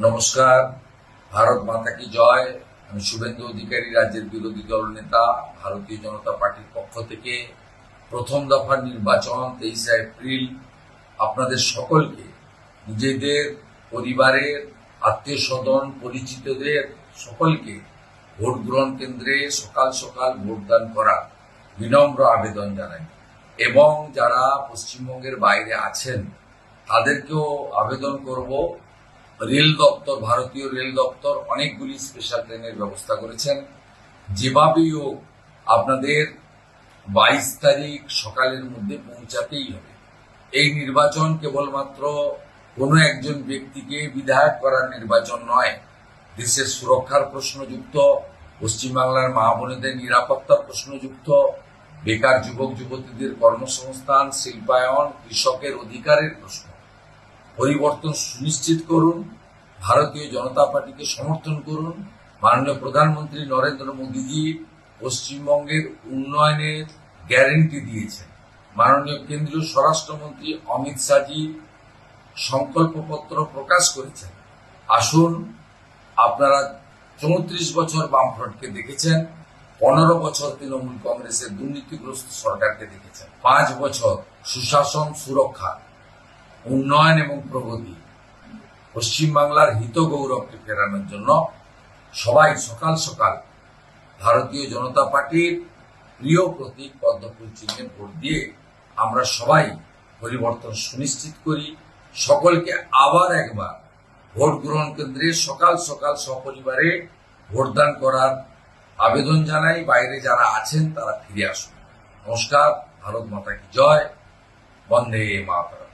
নমস্কার। ভারত মাতা কি জয়। আমি শুভেন্দু অধিকারী, রাজ্যের বিরোধী দল নেতা, ভারতীয় জনতা পার্টির পক্ষ থেকে প্রথম দফার নির্বাচন 23 এপ্রিল আপনাদের সকলকে, নিজেদের পরিবারের আত্মীয় স্বজন পরিচিতদের সকলকে ভোট গ্রহণ কেন্দ্রে সকাল সকাল ভোটদান করার বিনম্র আবেদন জানাই। এবং যারা পশ্চিমবঙ্গের বাইরে আছেন তাদেরকেও আবেদন করব, রেল দপ্তর, ভারতীয় রেল দপ্তর অনেকগুলি স্পেশাল ট্রেনের ব্যবস্থা করেছেন। যেভাবেই হোক আপনাদের 22 তারিখ সকালের মধ্যে পৌঁছাতেই হবে। এই নির্বাচন কেবলমাত্র কোনো একজন ব্যক্তিকে বিধায়ক করার নির্বাচন নয়, দেশের সুরক্ষার প্রশ্নযুক্ত, পশ্চিমবাংলার মা বোনেদের নিরাপত্তার প্রশ্নযুক্ত, বেকার যুবক যুবতীদের কর্মসংস্থান, শিল্পায়ন, কৃষকের অধিকারের প্রশ্ন। পরিবর্তন সুনিশ্চিত করুন, ভারতীয় জনতা পার্টিকে সমর্থন করুন। মাননীয় প্রধানমন্ত্রী নরেন্দ্র মোদীজি পশ্চিমবঙ্গের উন্নয়নের গ্যারেন্টি দিয়েছেন। মাননীয় কেন্দ্রীয় স্বরাষ্ট্রমন্ত্রী অমিত শাহজি সংকল্পপত্র প্রকাশ করেছেন। আসুন, আপনারা 34 বছর বামফ্রন্টকে দেখেছেন, 15 বছর তৃণমূল কংগ্রেসের দুর্নীতিগ্রস্ত সরকারকে দেখেছেন, 5 বছর সুশাসন, সুরক্ষা, উন্নয়ন এবং প্রগতি, পশ্চিমবাংলার হিত গৌরবকে ফেরানোর জন্য সবাই সকাল সকাল ভারতীয় জনতা পার্টির প্রিয় প্রতীক পদ্মফুল চিহ্নে ভোট দিয়ে আমরা সবাই পরিবর্তন সুনিশ্চিত করি। সকলকে আবার একবার ভোট গ্রহণ কেন্দ্রে সকাল সকাল সপরিবারে ভোটদান করার আবেদন জানাই। বাইরে যারা আছেন তারা ফিরে আসুন। নমস্কার। ভারত মাতা কি জয়। বন্দে মাতরম।